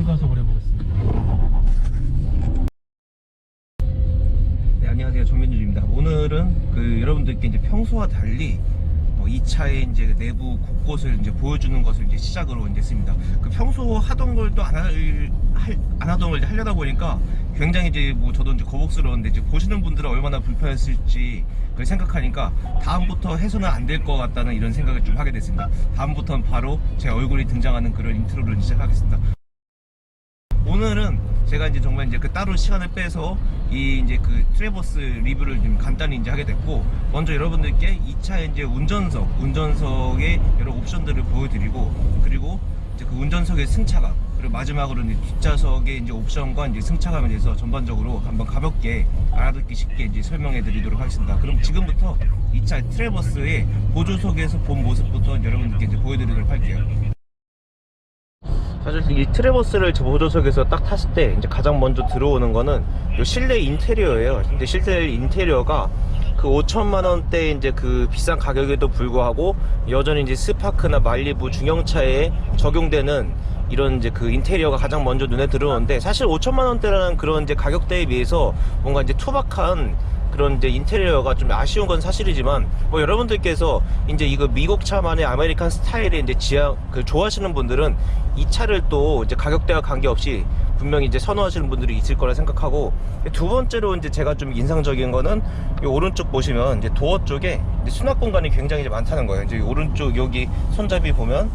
가속을 해보겠습니다. 네, 안녕하세요. 정민준입니다. 오늘은 여러분들께 이제 평소와 달리 이 차의 이제 내부 곳곳을 이제 보여주는 것을 이제 시작으로 이제 씁니다. 평소 하던 걸 또 안 하던 걸 이제 하려다 보니까 굉장히 이제 저도 이제 거북스러운데, 이제 보시는 분들은 얼마나 불편했을지 그걸 생각하니까 다음부터 해서는 안 될 것 같다는 이런 생각을 좀 하게 됐습니다. 다음부터는 바로 제 얼굴이 등장하는 그런 인트로를 시작하겠습니다. 오늘은 제가 이제 정말 이제 따로 시간을 빼서 이제 트래버스 리뷰를 좀 간단히 이제 하게 됐고, 먼저 여러분들께 이 차의 이제 운전석의 여러 옵션들을 보여드리고, 그리고 이제 운전석의 승차감, 그리고 마지막으로 이제 뒷좌석의 이제 옵션과 이제 승차감에 대해서 전반적으로 한번 가볍게 알아듣기 쉽게 이제 설명해 드리도록 하겠습니다. 그럼 지금부터 이 차 트래버스의 보조석에서 본 모습부터 여러분들께 이제 보여드리도록 할게요. 사실 이 트래버스를 보조석에서 딱 탔을 때 이제 가장 먼저 들어오는 거는 요 실내 인테리어예요. 근데 실내 인테리어가 5천만 원대 이제 비싼 가격에도 불구하고 여전히 이제 스파크나 말리부 중형차에 적용되는 이런 이제 인테리어가 가장 먼저 눈에 들어오는데, 사실 5천만 원대라는 그런 이제 가격대에 비해서 뭔가 이제 투박한 그런 이제 인테리어가 좀 아쉬운 건 사실이지만, 여러분들께서 이제 이거 미국 차만의 아메리칸 스타일의 이제 좋아하시는 분들은 이 차를 또 이제 가격대와 관계없이 분명히 이제 선호하시는 분들이 있을 거라 생각하고, 두 번째로 이제 제가 좀 인상적인 거는 이 오른쪽 보시면 이제 도어 쪽에 이제 수납 공간이 굉장히 이제 많다는 거예요. 이제 오른쪽 여기 손잡이 보면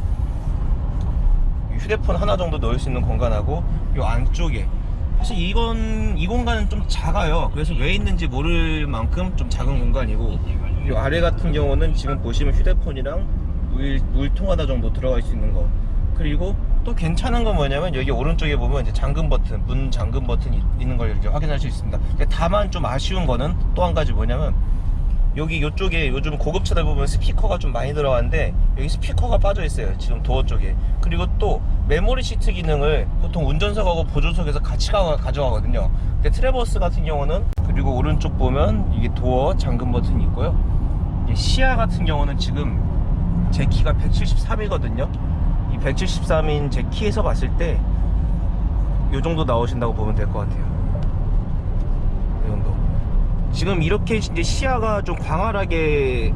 휴대폰 하나 정도 넣을 수 있는 공간하고, 이 안쪽에 사실 이 공간은 좀 작아요. 그래서 왜 있는지 모를 만큼 좀 작은 공간이고, 이 아래 같은 경우는 지금 보시면 휴대폰이랑 물통 하나 정도 들어갈 수 있는 거, 그리고 또 괜찮은 건 뭐냐면 여기 오른쪽에 보면 이제 잠금 버튼, 문 잠금 버튼이 있는 걸 이렇게 확인할 수 있습니다. 다만 좀 아쉬운 거는 또 한 가지 뭐냐면, 여기 이쪽에 요즘 고급차들 보면 스피커가 좀 많이 들어가는데 여기 스피커가 빠져 있어요, 지금 도어 쪽에. 그리고 또 메모리 시트 기능을 보통 운전석하고 보조석에서 같이 가져가거든요. 근데 트래버스 같은 경우는, 그리고 오른쪽 보면 이게 도어 잠금 버튼이 있고요. 시야 같은 경우는 지금 제 키가 173이거든요 이 173인 제 키에서 봤을 때 이 정도 나오신다고 보면 될 것 같아요. 이 정도. 지금 이렇게 이제 시야가 좀 광활하게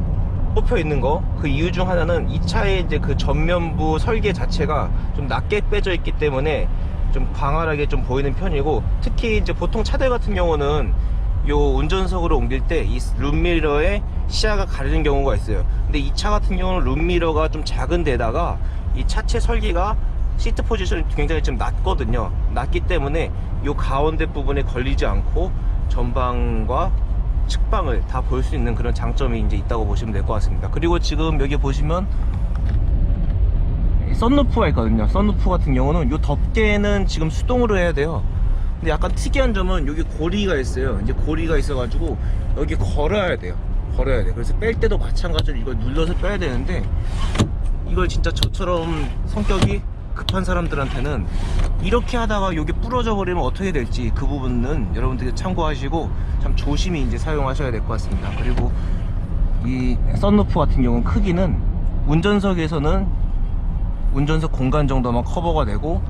뽑혀 있는 거, 그 이유 중 하나는 이 차의 이제 전면부 설계 자체가 좀 낮게 빼져 있기 때문에 좀 광활하게 좀 보이는 편이고, 특히 이제 보통 차들 같은 경우는 요 운전석으로 옮길 때 이 룸미러에 시야가 가리는 경우가 있어요. 근데 이 차 같은 경우는 룸미러가 좀 작은 데다가 이 차체 설계가 시트 포지션이 굉장히 좀 낮거든요. 낮기 때문에 요 가운데 부분에 걸리지 않고 전방과 측방을 다 볼 수 있는 그런 장점이 이제 있다고 보시면 될 것 같습니다. 그리고 지금 여기 보시면 썬루프가 있거든요. 썬루프 같은 경우는 요 덮개는 지금 수동으로 해야 돼요. 근데 약간 특이한 점은 여기 고리가 있어요. 이제 고리가 있어가지고 여기 걸어야 돼요. 그래서 뺄 때도 마찬가지로 이걸 눌러서 빼야 되는데, 이걸 진짜 저처럼 성격이 급한 사람들한테는 이렇게 하다가 여기 부러져 버리면 어떻게 될지, 그 부분은 여러분들이 참고하시고 참 조심히 이제 사용하셔야 될 것 같습니다. 그리고 이 썬루프 같은 경우는 크기는 운전석에서는 운전석 공간 정도만 커버가 되고,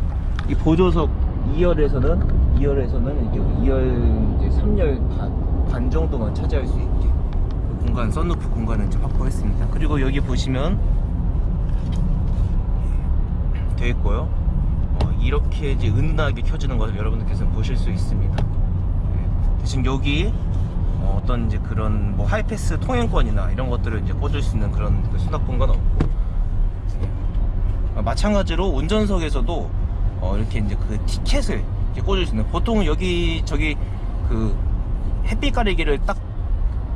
이 보조석 2열에서는 이렇게 2열 이제 3열 반 정도만 차지할 수 있게 공간, 썬루프 공간을 좀 확보했습니다. 그리고 여기 보시면 되어 있고요. 이렇게 이제 은은하게 켜지는 것을 여러분들께서 보실 수 있습니다. 대신 여기 어떤 이제 그런 하이패스 통행권이나 이런 것들을 이제 꽂을 수 있는 그런 수납 공간 없고, 마찬가지로 운전석에서도 이렇게 이제 티켓을 이렇게 꽂을 수 있는, 보통 여기 저기 햇빛 가리개를 딱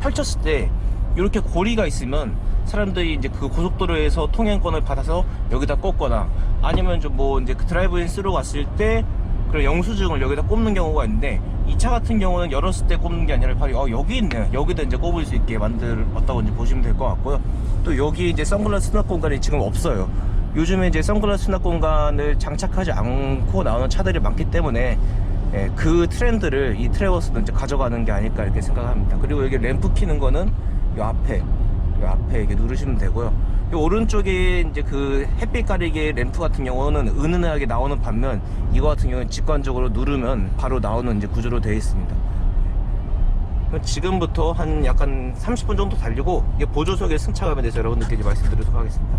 펼쳤을 때 이렇게 고리가 있으면 사람들이 이제 고속도로에서 통행권을 받아서 여기다 꽂거나, 아니면 좀 이제 드라이브인 스루 갔을 때 그런 영수증을 여기다 꼽는 경우가 있는데, 이 차 같은 경우는 열었을 때 꼽는 게 아니라 바로 여기 있네요. 여기다 이제 꼽을 수 있게 만들었다고 이제 보시면 될 것 같고요. 또 여기 이제 선글라스 수납 공간이 지금 없어요. 요즘에 이제 선글라스 수납 공간을 장착하지 않고 나오는 차들이 많기 때문에 그 트렌드를 이 트래버스는 이제 가져가는 게 아닐까 이렇게 생각합니다. 그리고 여기 램프 키는 거는 이 앞에 이렇게 누르시면 되고요. 이 오른쪽에 이제 그 햇빛 가리개 램프 같은 경우는 은은하게 나오는 반면 이거 같은 경우는 직관적으로 누르면 바로 나오는 이제 구조로 되어 있습니다. 지금부터 한 약간 30분 정도 달리고 이게 보조석의 승차감에 대해서 여러분들께 이제 말씀드리도록 하겠습니다.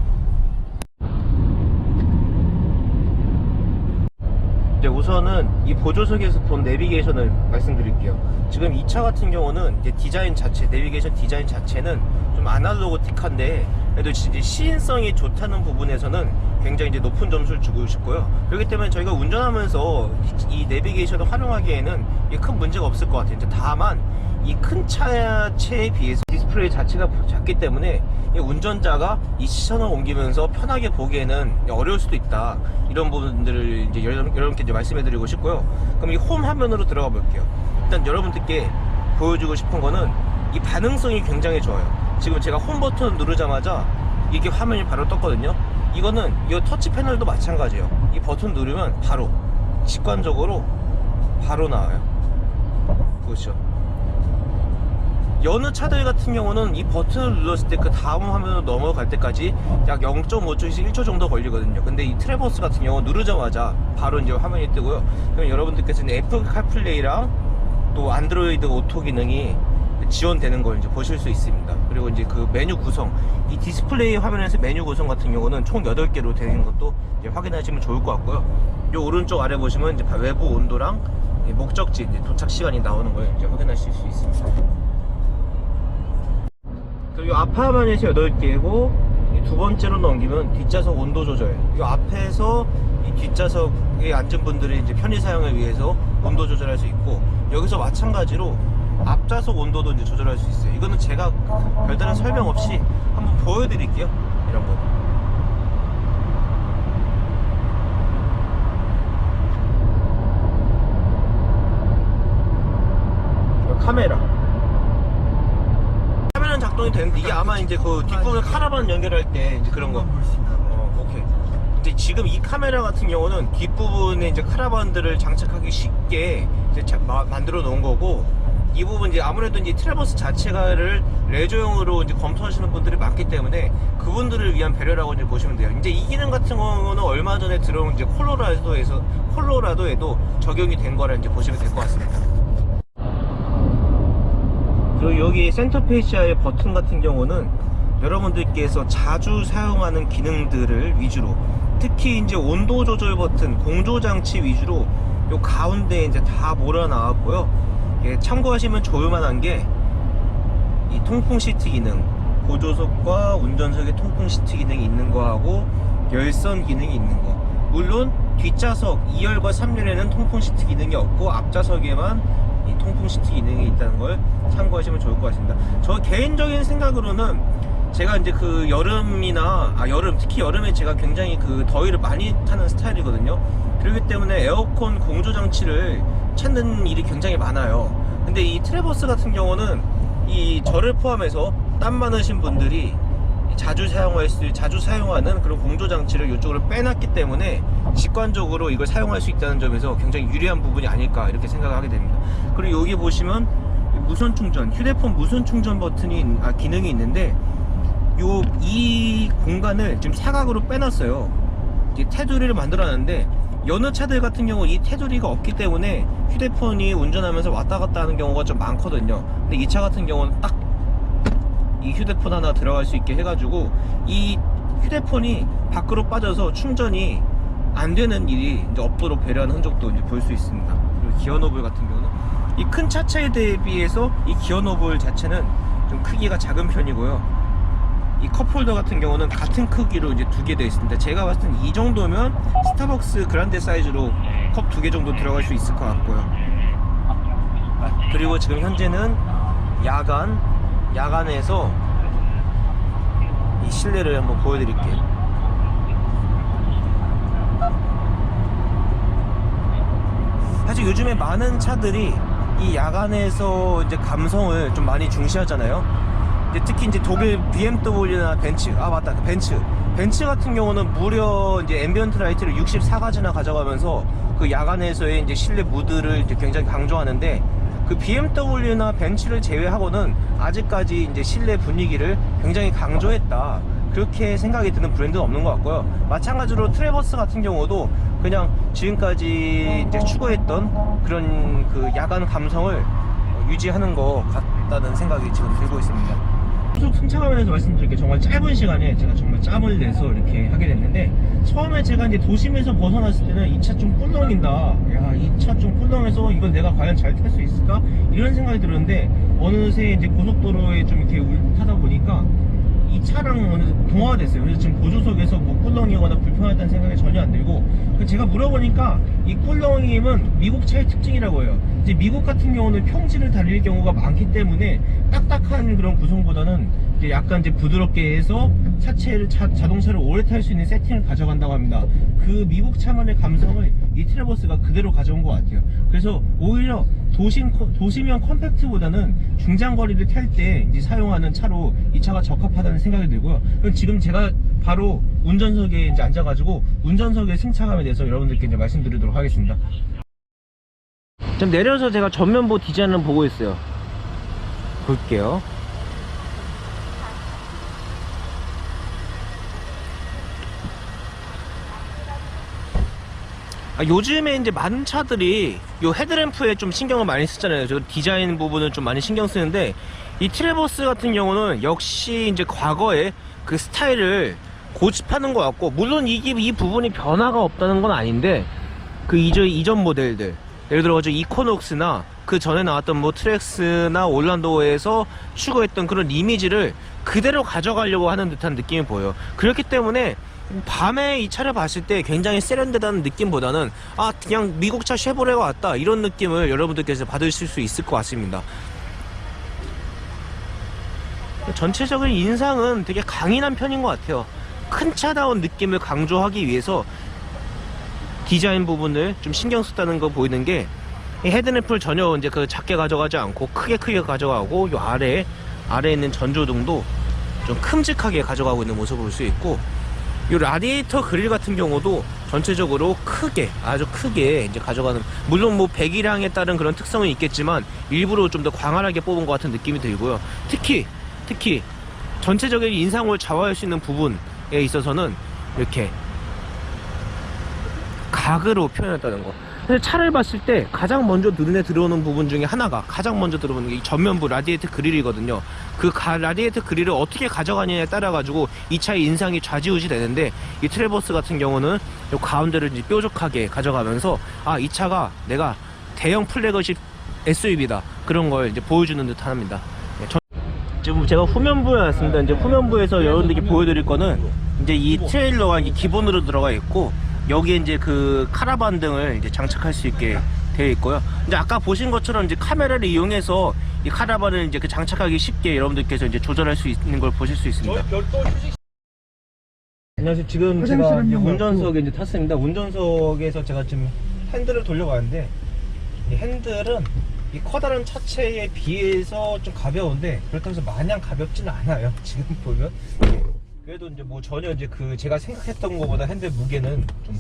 이제 우선은 이 보조석에서 본 내비게이션을 말씀드릴게요. 지금 이 차 같은 경우는 이제 디자인 자체, 내비게이션 디자인 자체는 좀 아날로그틱한데 그래도 이제 시인성이 좋다는 부분에서는 굉장히 이제 높은 점수를 주고 싶고요. 그렇기 때문에 저희가 운전하면서 이 내비게이션을 활용하기에는 큰 문제가 없을 것 같아요. 이제 다만 이 큰 차체에 비해서 디스플레이 자체가 작기 때문에 이 운전자가 이 시선을 옮기면서 편하게 보기에는 어려울 수도 있다. 이런 부분들을 이제 여러분께 이제 말씀해드리고 싶고요. 그럼 이 홈 화면으로 들어가 볼게요. 일단 여러분들께 보여주고 싶은 거는 이 반응성이 굉장히 좋아요. 지금 제가 홈 버튼을 누르자마자 이게 화면이 바로 떴거든요. 이거는 이 터치 패널도 마찬가지예요. 이 버튼 누르면 바로 직관적으로 바로 나와요. 보시죠. 여느 차들 같은 경우는 이 버튼을 눌렀을 때 그 다음 화면으로 넘어갈 때까지 약 0.5초에서 1초 정도 걸리거든요. 근데 이 트래버스 같은 경우 누르자마자 바로 이제 화면이 뜨고요. 그럼 여러분들께서는 애플 카플레이랑 또 안드로이드 오토 기능이 지원되는 걸 이제 보실 수 있습니다. 그리고 이제 그 메뉴 구성, 이 디스플레이 화면에서 메뉴 구성 같은 경우는 총 8개로 되는 것도 이제 확인하시면 좋을 것 같고요. 이 오른쪽 아래 보시면 이제 외부 온도랑 목적지, 이제 도착 시간이 나오는 걸 이제 확인하실 수 있습니다. 그리고 앞 화면에서 8개고 두 번째로 넘기면 뒷좌석 온도 조절. 이 앞에서 이 뒷좌석에 앉은 분들이 이제 편의 사용을 위해서 온도 조절할 수 있고, 여기서 마찬가지로 앞좌석 온도도 이제 조절할 수 있어요. 이거는 제가 별다른 설명 없이 한번 보여드릴게요. 이런 거. 카메라. 카메라는 작동이 되는데 이게 아마 이제 그 뒷부분 카라반 연결할 때 이제 그런 거. 오케이. 이제 지금 이 카메라 같은 경우는 뒷부분에 이제 카라반들을 장착하기 쉽게 이제 만들어 놓은 거고, 이 부분 이제 아무래도 이제 트래버스 자체가를 레저용으로 이제 검토하시는 분들이 많기 때문에 그분들을 위한 배려라고 이제 보시면 돼요. 이제 이 기능 같은 경우는 얼마 전에 들어온 이제 콜로라도에도 적용이 된 거라 이제 보시면 될 것 같습니다. 그리고 여기 센터 페이시아의 버튼 같은 경우는 여러분들께서 자주 사용하는 기능들을 위주로, 특히 이제 온도 조절 버튼, 공조 장치 위주로 요 가운데 이제 다 몰아 나왔고요. 예, 참고하시면 좋을만한 게 이 통풍 시트 기능, 보조석과 운전석에 통풍 시트 기능이 있는 거하고 열선 기능이 있는 거. 물론 뒷좌석 2열과 3열에는 통풍 시트 기능이 없고 앞좌석에만 이 통풍 시트 기능이 있다는 걸 참고하시면 좋을 것 같습니다. 저 개인적인 생각으로는 제가 이제 그 특히 여름에 제가 굉장히 그 더위를 많이 타는 스타일이거든요. 그렇기 때문에 에어컨 공조 장치를 찾는 일이 굉장히 많아요. 근데 이 트래버스 같은 경우는 이 저를 포함해서 땀 많으신 분들이 자주 사용하는 그런 공조 장치를 이쪽으로 빼놨기 때문에 직관적으로 이걸 사용할 수 있다는 점에서 굉장히 유리한 부분이 아닐까 이렇게 생각을 하게 됩니다. 그리고 여기 보시면 무선 충전, 휴대폰 무선 충전 기능이 있는데 이 공간을 지금 사각으로 빼놨어요. 테두리를 만들어놨는데 여느 차들 같은 경우 이 테두리가 없기 때문에 휴대폰이 운전하면서 왔다 갔다 하는 경우가 좀 많거든요. 근데 이 차 같은 경우는 딱 이 휴대폰 하나 들어갈 수 있게 해가지고 이 휴대폰이 밖으로 빠져서 충전이 안 되는 일이 이제 없도록 배려하는 흔적도 이제 볼 수 있습니다. 그리고 기어 노블 같은 경우는 이 큰 차체에 대비해서 이 기어 노블 자체는 좀 크기가 작은 편이고요. 이 컵홀더 같은 경우는 같은 크기로 이제 2개 되어 있습니다. 제가 봤을 땐 이 정도면 스타벅스 그란데 사이즈로 컵 2개 정도 들어갈 수 있을 것 같고요. 그리고 지금 현재는 야간에서 이 실내를 한번 보여드릴게요. 사실 요즘에 많은 차들이 이 야간에서 이제 감성을 좀 많이 중시하잖아요. 특히 이제 독일 BMW나 벤츠, 맞다, 벤츠 같은 경우는 무려 이제 앰비언트 라이트를 64가지나 가져가면서 그 야간에서의 이제 실내 무드를 이제 굉장히 강조하는데, 그 BMW나 벤츠를 제외하고는 아직까지 이제 실내 분위기를 굉장히 강조했다. 그렇게 생각이 드는 브랜드는 없는 것 같고요. 마찬가지로 트래버스 같은 경우도 그냥 지금까지 이제 추구했던 그런 그 야간 감성을 유지하는 것 같다는 생각이 지금 들고 있습니다. 계속 승차감에 대해서 말씀드릴게요. 정말 짧은 시간에 제가 정말 짬을 내서 이렇게 하게 됐는데, 처음에 제가 이제 도심에서 벗어났을 때는 이 차 좀 꿀렁인다, 야, 이 차 좀 꿀렁해서 이걸 내가 과연 잘 탈 수 있을까? 이런 생각이 들었는데, 어느새 이제 고속도로에 좀 이렇게 타다 보니까 이 차랑 어느 동화됐어요. 그래서 지금 보조석에서 뭐 꿀렁이거나 불편하다는 생각이 전혀 안 들고, 제가 물어보니까 이 꿀렁임은 미국 차의 특징이라고 해요. 이제 미국 같은 경우는 평지를 달릴 경우가 많기 때문에 딱딱한 그런 구성보다는 이제 약간 이제 부드럽게 해서 자동차를 오래 탈 수 있는 세팅을 가져간다고 합니다. 그 미국 차만의 감성을 이 트래버스가 그대로 가져온 것 같아요. 그래서 오히려 도심형 컴팩트보다는 중장거리를 탈 때 이제 사용하는 차로 이 차가 적합하다는 생각이 들고요. 지금 제가 바로 운전석에 이제 앉아가지고 운전석의 승차감에 대해서 여러분들께 이제 말씀드리도록 하겠습니다. 좀 내려서 제가 전면부 디자인을 보고 있어요. 볼게요. 요즘에 이제 많은 차들이 요 헤드램프에 좀 신경을 많이 쓰잖아요. 저 디자인 부분을 좀 많이 신경 쓰는데, 이 트래버스 같은 경우는 역시 이제 과거에 그 스타일을 고집하는 것 같고, 물론 이 부분이 변화가 없다는 건 아닌데, 그 이전 모델들, 예를 들어가지고 이코녹스나 그 전에 나왔던 뭐 트랙스나 올란도에서 추구했던 그런 이미지를 그대로 가져가려고 하는 듯한 느낌이 보여요. 그렇기 때문에 밤에 이 차를 봤을 때 굉장히 세련되다는 느낌보다는 그냥 미국차 쉐보레가 왔다, 이런 느낌을 여러분들께서 받으실 수 있을 것 같습니다. 전체적인 인상은 되게 강인한 편인 것 같아요. 큰 차다운 느낌을 강조하기 위해서 디자인 부분을 좀 신경 썼다는 거 보이는 게, 이 헤드램프를 전혀 이제 그 작게 가져가지 않고 크게 가져가고, 요 아래에 있는 전조등도 좀 큼직하게 가져가고 있는 모습을 볼 수 있고, 이 라디에이터 그릴 같은 경우도 전체적으로 아주 크게 이제 가져가는, 물론 뭐 배기량에 따른 그런 특성은 있겠지만 일부러 좀 더 광활하게 뽑은 것 같은 느낌이 들고요. 특히 전체적인 인상을 좌우할 수 있는 부분에 있어서는 이렇게 각으로 표현했다는 거. 그래서 차를 봤을 때 가장 먼저 눈에 들어오는 부분 중에 하나가, 가장 먼저 들어오는 게 이 전면부 라디에이터 그릴이거든요. 그 라디에이터 그릴을 어떻게 가져가느냐에 따라 가지고 이 차의 인상이 좌지우지 되는데, 이 트래버스 같은 경우는 이 가운데를 이제 뾰족하게 가져가면서 이 차가 내가 대형 플래그십 SUV다, 그런 걸 이제 보여주는 듯 합니다. 지금 제가 후면부에 왔습니다. 이제 후면부에서 여러분들께 보여드릴 거는 이제 이 트레일러가 이게 기본으로 들어가 있고, 여기에 이제 그 카라반 등을 이제 장착할 수 있게 되어 있고요. 이제 아까 보신 것처럼 이제 카메라를 이용해서 이 카라반을 이제 그 장착하기 쉽게 여러분들께서 이제 조절할 수 있는 걸 보실 수 있습니다. 안녕하세요. 지금 제가 이제 운전석에 이제 탔습니다. 운전석에서 제가 지금 핸들을 돌려봤는데, 이 핸들은 이 커다란 차체에 비해서 좀 가벼운데, 그렇다고 해서 마냥 가볍지는 않아요. 지금 보면. 그래도 이제 뭐 전혀 이제 그 제가 생각했던 것보다 핸들 무게는 좀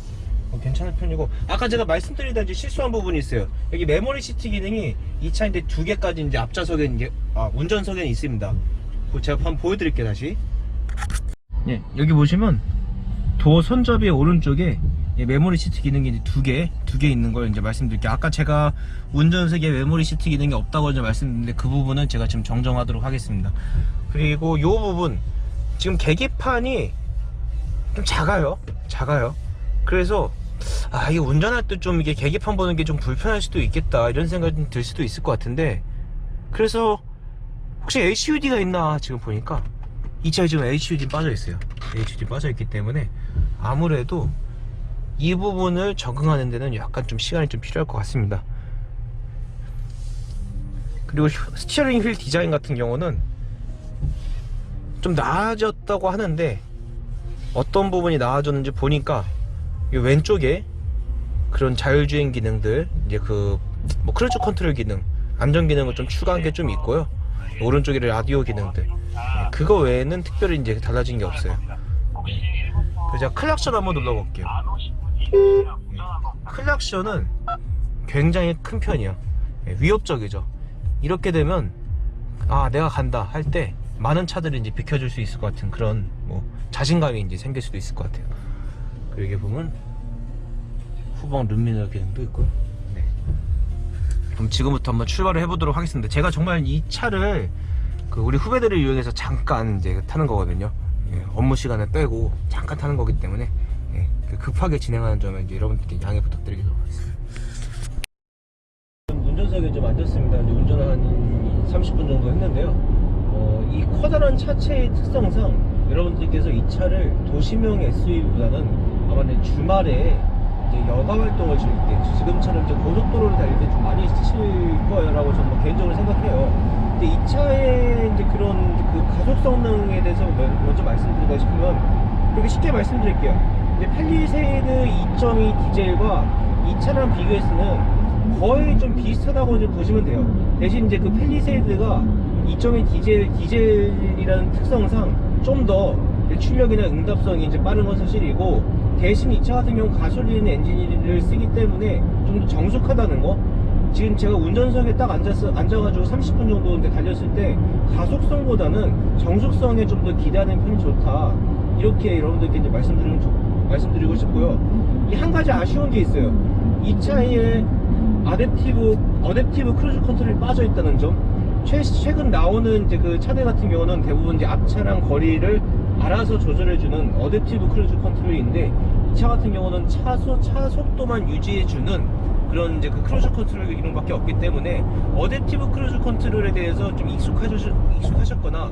괜찮은 편이고, 아까 제가 말씀드리던 이제 실수한 부분이 있어요. 여기 메모리 시트 기능이 이 차인데 2개까지 이제 앞좌석에 이제 운전석에는 있습니다. 제가 한번 보여드릴게요. 다시. 예, 여기 보시면 도어 손잡이의 오른쪽에 메모리 시트 기능이 이제 두 개 있는 걸 이제 말씀드릴게요. 아까 제가 운전석에 메모리 시트 기능이 없다고 이제 말씀드렸는데, 그 부분은 제가 지금 정정하도록 하겠습니다. 그리고 요 부분, 지금 계기판이 좀 작아요. 그래서 이게 운전할 때 좀 이게 계기판 보는 게 좀 불편할 수도 있겠다, 이런 생각이 좀 들 수도 있을 것 같은데, 그래서 혹시 HUD가 있나 지금 보니까 이 차에 지금 HUD 빠져 있어요. HUD 빠져 있기 때문에 아무래도 이 부분을 적응하는 데는 약간 좀 시간이 좀 필요할 것 같습니다. 그리고 스티어링 휠 디자인 같은 경우는 좀 나아졌다고 하는데, 어떤 부분이 나아졌는지 보니까 이 왼쪽에 그런 자율주행 기능들, 이제 그 뭐 크루즈 컨트롤 기능, 안전 기능을 좀 추가한 게 좀 있고요. 오른쪽에 라디오 기능들, 그거 외에는 특별히 이제 달라진 게 없어요. 그래서 제가 클락션 한번 눌러볼게요. 클락션은 굉장히 큰 편이야. 위협적이죠. 이렇게 되면 내가 간다 할 때 많은 차들이 이제 비켜줄 수 있을 것 같은 그런 뭐 자신감이 이제 생길 수도 있을 것 같아요. 그리고 여기 보면 후방 룸미너 기능도 있고요. 네. 그럼 지금부터 한번 출발을 해보도록 하겠습니다. 제가 정말 이 차를 그 우리 후배들을 이용해서 잠깐 이제 타는 거거든요. 예, 업무 시간을 빼고 잠깐 타는 거기 때문에 예, 급하게 진행하는 점에 이제 여러분들께 양해 부탁드리도록 하겠습니다. 운전석에 좀 앉았습니다. 이제 운전을 한 30분 정도 했는데요. 이 커다란 차체의 특성상 여러분들께서 이 차를 도시명 SUV보다는 아마 주말에 이제 여가 활동을 즐길 때 지금처럼 이제 고속도로를 달릴 때 좀 많이 쓰실 거라고 저는 개인적으로 생각해요. 근데 이 차의 이제 그런 그 가속 성능에 대해서 먼저 말씀드리다 싶으면 그렇게 쉽게 말씀드릴게요. 이제 팰리세이드 2.2 디젤과 이 차랑 비교했으면 거의 좀 비슷하다고 이제 보시면 돼요. 대신 이제 그 팰리세이드가 2.2 디젤이라는 특성상 좀 더 출력이나 응답성이 이제 빠른 건 사실이고, 대신 이 차 같은 경우 가솔린 엔진을 쓰기 때문에 좀 더 정숙하다는 거. 지금 제가 운전석에 딱 앉아가지고 30분 정도 달렸을 때 가속성보다는 정숙성에 좀 더 기대하는 편이 좋다, 이렇게 여러분들께 이제 말씀드리고 싶고요. 이 한 가지 아쉬운 게 있어요. 이 차에 어댑티브 크루즈 컨트롤이 빠져 있다는 점. 최근 나오는 이제 그 차들 같은 경우는 대부분 이제 앞차랑 거리를 알아서 조절해주는 어댑티브 크루즈 컨트롤인데, 이 차 같은 경우는 차 속도만 유지해주는 그런 이제 그 크루즈 컨트롤 기능밖에 없기 때문에 어댑티브 크루즈 컨트롤에 대해서 좀 익숙하셨거나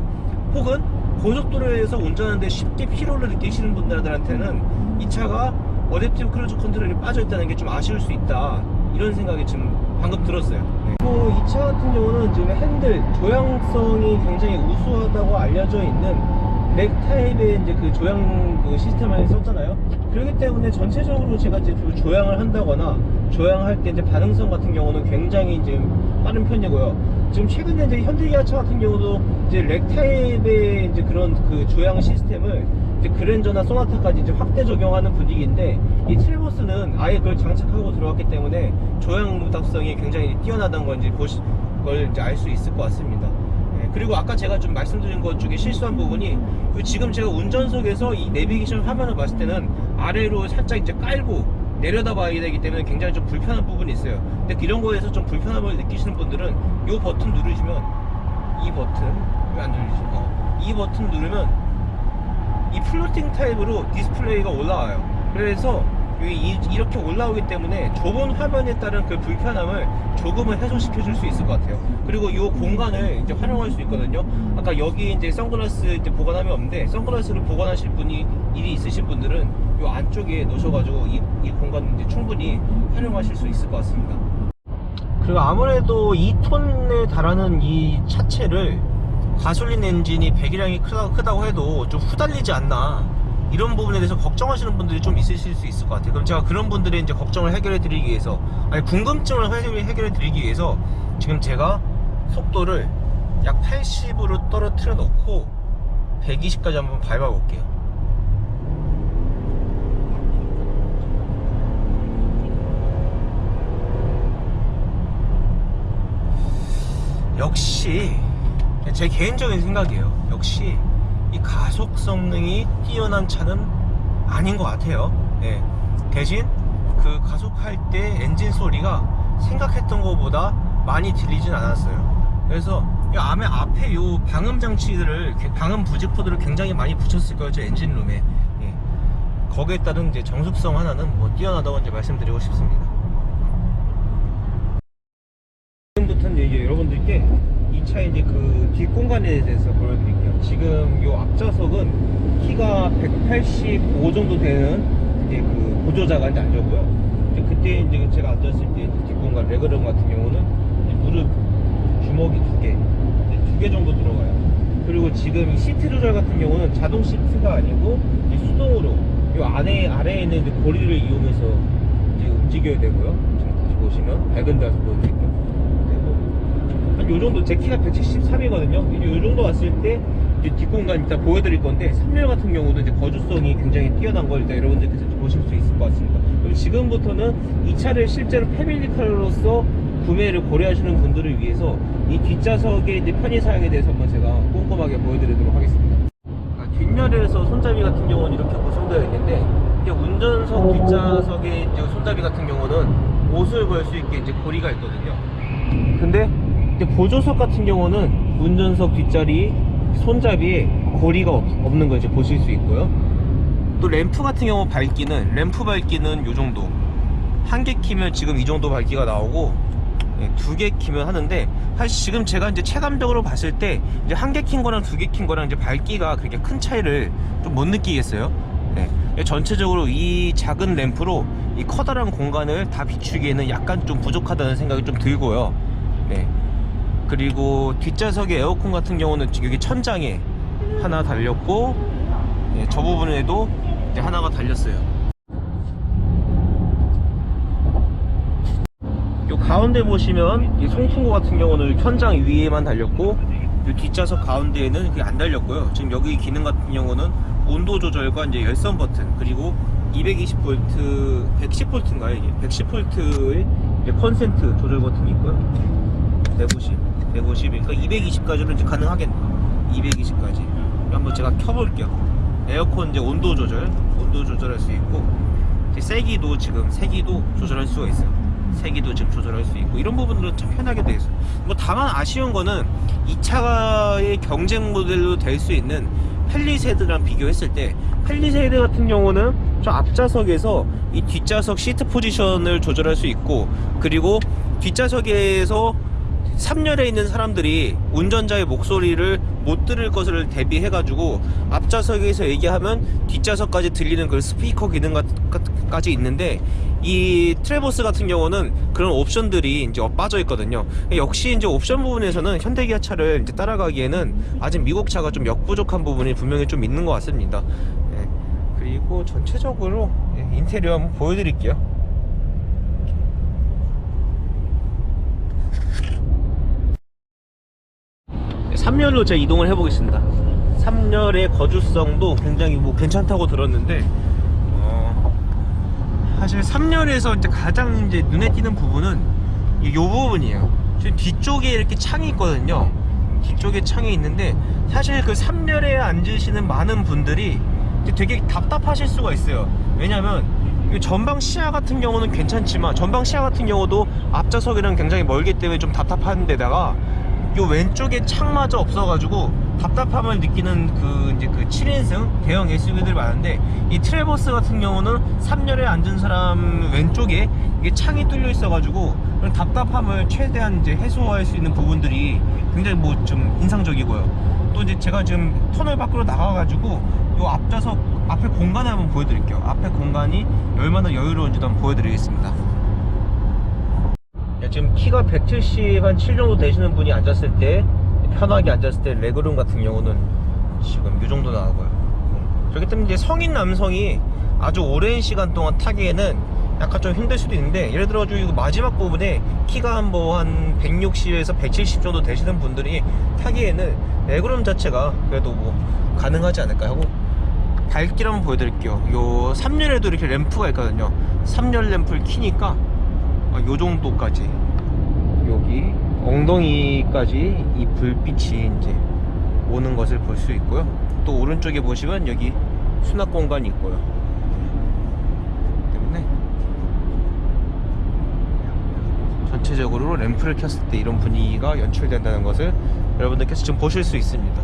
혹은 고속도로에서 운전하는데 쉽게 피로를 느끼시는 분들한테는 이 차가 어댑티브 크루즈 컨트롤이 빠져있다는 게 좀 아쉬울 수 있다, 이런 생각이 지금 방금 들었어요. 네. 그리고 이 차 같은 경우는 지금 핸들 조향성이 굉장히 우수하다고 알려져 있는 렉 타입의 이제 그 조향 그 시스템을 썼잖아요. 그렇기 때문에 전체적으로 제가 이제 조향을 한다거나 조향할 때 이제 반응성 같은 경우는 굉장히 이제 빠른 편이고요. 지금 최근에 이제 현대기아차 같은 경우도 이제 렉 타입의 이제 그런 그 조향 시스템을 이제 그랜저나 소나타까지 이제 확대 적용하는 분위기인데, 이 트래버스는 아예 그걸 장착하고 들어왔기 때문에 조향 응답성이 굉장히 뛰어나다는 걸 이제 알 수 있을 것 같습니다. 그리고 아까 제가 좀 말씀드린 것 중에 실수한 부분이, 지금 제가 운전석에서 이 내비게이션 화면을 봤을 때는 아래로 살짝 이제 깔고 내려다 봐야 되기 때문에 굉장히 좀 불편한 부분이 있어요. 근데 이런 거에서 좀 불편함을 느끼시는 분들은 이 버튼 누르시면, 이 버튼 왜 안 누르시죠? 이 버튼 누르면 이 플로팅 타입으로 디스플레이가 올라와요. 그래서 이렇게 올라오기 때문에 좁은 화면에 따른 그 불편함을 조금은 해소시켜 줄 수 있을 것 같아요. 그리고 이 공간을 이제 활용할 수 있거든요. 아까 여기 이제 선글라스 이제 보관함이 없는데, 선글라스를 보관하실 분이 일이 있으신 분들은 이 안쪽에 놓으셔가지고 이 공간을 이제 충분히 활용하실 수 있을 것 같습니다. 그리고 아무래도 2톤에 달하는 이 차체를 가솔린 엔진이 배기량이 크다고 해도 좀 후달리지 않나, 이런 부분에 대해서 걱정하시는 분들이 좀 있으실 수 있을 것 같아요. 그럼 제가 그런 분들의 이제 걱정을 해결해 드리기 위해서, 아니 궁금증을 해결해 드리기 위해서 지금 제가 속도를 약 80으로 떨어뜨려 놓고 120까지 한번 밟아 볼게요. 역시 제 개인적인 생각이에요. 역시 이 가속 성능이 뛰어난 차는 아닌 것 같아요. 예. 대신 그 가속할 때 엔진 소리가 생각했던 것보다 많이 들리진 않았어요. 그래서 앞에 요 방음 장치들을, 방음 부직포들을 굉장히 많이 붙였을 거예요, 저 엔진룸에. 예. 거기에 따른 이제 정숙성 하나는 뭐 뛰어나다고 이제 말씀드리고 싶습니다. 지금부터는 이제 여러분들께 이 차의 이제 그 뒷공간에 대해서 보여드릴게요. 지금 요 앞좌석은 키가 185 정도 되는 이제 그 보조자가 이제 앉아고요. 이제 그때 이제 제가 앉았을 때 뒷공간 레그룸 같은 경우는 이제 무릎 주먹이 두 개 정도 들어가요. 그리고 지금 이 시트 조절 같은 경우는 자동 시트가 아니고 이 수동으로 요 아래에 있는 이제 고리를 이용해서 이제 움직여야 되고요. 지금 다시 보시면 밝은 데서 보여드릴게요. 요 정도, 제 키가 173이거든요. 요 정도 왔을 때 이제 뒷공간 일단 보여드릴 건데, 3열 같은 경우도 이제 거주성이 굉장히 뛰어난 걸 일단 여러분들께서 보실 수 있을 것 같습니다. 그리고 지금부터는 이 차를 실제로 패밀리카로서 구매를 고려하시는 분들을 위해서 이 뒷좌석의 이제 편의 사양에 대해서 한번 제가 꼼꼼하게 보여드리도록 하겠습니다. 뒷열에서 손잡이 같은 경우는 이렇게 구성되어 있는데, 이제 운전석 뒷좌석의 이제 손잡이 같은 경우는 옷을 걸 수 있게 이제 고리가 있거든요. 근데 이제 보조석 같은 경우는 운전석 뒷자리 손잡이에 고리가 없는 거 이제 보실 수 있고요. 또 램프 같은 경우 램프 밝기는 요 정도. 한 개 키면 지금 이 정도 밝기가 나오고, 두 개 키면 하는데, 사실 지금 제가 이제 체감적으로 봤을 때 이제 한 개 킨 거랑 두 개 킨 거랑 이제 밝기가 그렇게 큰 차이를 좀 못 느끼겠어요. 전체적으로 이 작은 램프로 이 커다란 공간을 다 비추기에는 약간 좀 부족하다는 생각이 좀 들고요. 그리고 뒷좌석의 에어컨 같은 경우는 지금 여기 천장에 하나 달렸고, 저 부분에도 이제 하나가 달렸어요. 요 가운데 보시면 이 송풍구 같은 경우는 현장 위에만 달렸고, 이 뒷좌석 가운데에는 그게 안 달렸고요. 지금 여기 기능 같은 경우는 온도 조절과 이제 열선 버튼, 그리고 220V, 110V인가요? 이게 110V의 컨센트 조절 버튼이 있고요. 150, 그러니까 220까지로 이제 가능하겠네요. 220까지. 한번 제가 켜볼게요. 에어컨 이제 온도 조절할 수 있고, 세기도 조절할 수가 있어요. 세기도 지금 조절할 수 있고, 이런 부분들은 참 편하게 되어 있어요. 뭐 다만 아쉬운 거는 이 차의 경쟁 모델로 될 수 있는 펠리세이드랑 비교했을 때, 펠리세이드 같은 경우는 저 앞좌석에서 이 뒷좌석 시트 포지션을 조절할 수 있고, 그리고 뒷좌석에서 3열에 있는 사람들이 운전자의 목소리를 못 들을 것을 대비해가지고 앞좌석에서 얘기하면 뒷좌석까지 들리는 그 스피커 기능까지 있는데, 이 트래버스 같은 경우는 그런 옵션들이 이제 빠져 있거든요. 역시 이제 옵션 부분에서는 현대기아차를 이제 따라가기에는 아직 미국 차가 좀 역부족한 부분이 분명히 좀 있는 것 같습니다. 그리고 전체적으로 인테리어 한번 보여드릴게요. 3열로 제가 이동을 해보겠습니다. 3열의 거주성도 굉장히 뭐 괜찮다고 들었는데, 사실 3열에서 이제 가장 이제 눈에 띄는 부분은 이 부분이에요. 지금 뒤쪽에 이렇게 창이 있거든요. 뒤쪽에 창이 있는데, 사실 그 3열에 앉으시는 많은 분들이 되게 답답하실 수가 있어요. 왜냐면 전방 시야 같은 경우는 괜찮지만, 전방 시야 같은 경우도 앞좌석이랑 굉장히 멀기 때문에 좀 답답한 데다가 요 왼쪽에 창마저 없어가지고 답답함을 느끼는 이제 그 7인승 대형 SUV들 많은데, 이 트래버스 같은 경우는 3열에 앉은 사람 왼쪽에 이게 창이 뚫려 있어가지고 그런 답답함을 최대한 이제 해소할 수 있는 부분들이 굉장히 뭐 좀 인상적이고요. 또 이제 제가 지금 터널 밖으로 나가가지고 요 앞좌석 앞에 공간을 한번 보여드릴게요. 앞에 공간이 얼마나 여유로운지도 한번 보여드리겠습니다. 지금 키가 170한7 정도 되시는 분이 앉았을 때, 편하게 앉았을 때 레그룸 같은 경우는 지금 이 정도 나오고요. 그렇기 때문에 이제 성인 남성이 아주 오랜 시간 동안 타기에는 약간 좀 힘들 수도 있는데, 예를 들어 이 마지막 부분에 키가 한 160에서 170 정도 되시는 분들이 타기에는 레그룸 자체가 그래도 뭐 가능하지 않을까 하고, 밝기를 한번 보여드릴게요. 요 3열에도 이렇게 램프가 있거든요. 3열 램프를 키니까 요 정도까지, 여기 엉덩이까지 이 불빛이 이제 오는 것을 볼 수 있고요. 또 오른쪽에 보시면 여기 수납 공간이 있고요. 때문에 전체적으로 램프를 켰을 때 이런 분위기가 연출된다는 것을 여러분들께서 지금 보실 수 있습니다.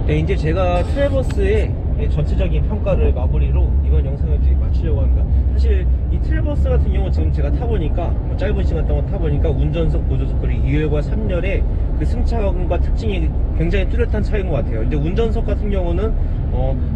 네, 이제 제가 트래버스의 전체적인 평가를 마무리로 이번 영상을 이제 마치려고 합니다. 사실 이 트래버스 같은 경우 지금 제가 타보니까, 짧은 시간 동안 타보니까 운전석, 보조석, 그리고 2열과 3열의 그 승차감과 특징이 굉장히 뚜렷한 차이인 것 같아요. 이제 운전석 같은 경우는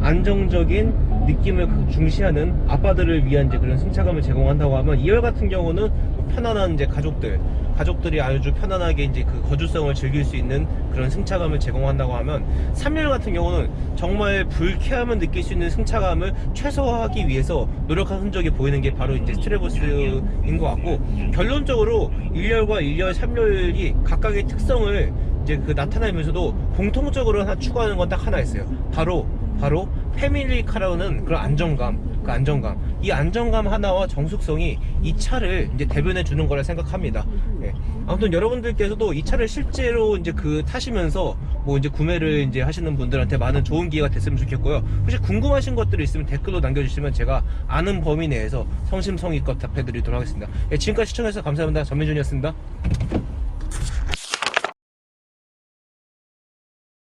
안정적인 느낌을 중시하는 아빠들을 위한 이제 그런 승차감을 제공한다고 하면, 2열 같은 경우는 편안한 이제 가족들이 아주 편안하게 이제 그 거주성을 즐길 수 있는 그런 승차감을 제공한다고 하면, 3열 같은 경우는 정말 불쾌함을 느낄 수 있는 승차감을 최소화하기 위해서 노력한 흔적이 보이는 게 바로 이제 트래버스인 것 같고, 결론적으로 1열과 1열, 3열이 각각의 특성을 이제 나타내면서도 공통적으로 하나 추구하는 건 딱 하나 있어요. 바로 패밀리카라는 그런 안정감, 그 안정감, 이 안정감 하나와 정숙성이 이 차를 이제 대변해 주는 거라 생각합니다. 예. 아무튼 여러분들께서도 이 차를 실제로 이제 그 타시면서 뭐 이제 구매를 이제 하시는 분들한테 많은 좋은 기회가 됐으면 좋겠고요. 혹시 궁금하신 것들이 있으면 댓글로 남겨주시면 제가 아는 범위 내에서 성심성의껏 답해드리도록 하겠습니다. 예, 지금까지 시청해주셔서 감사합니다. 전민준이었습니다.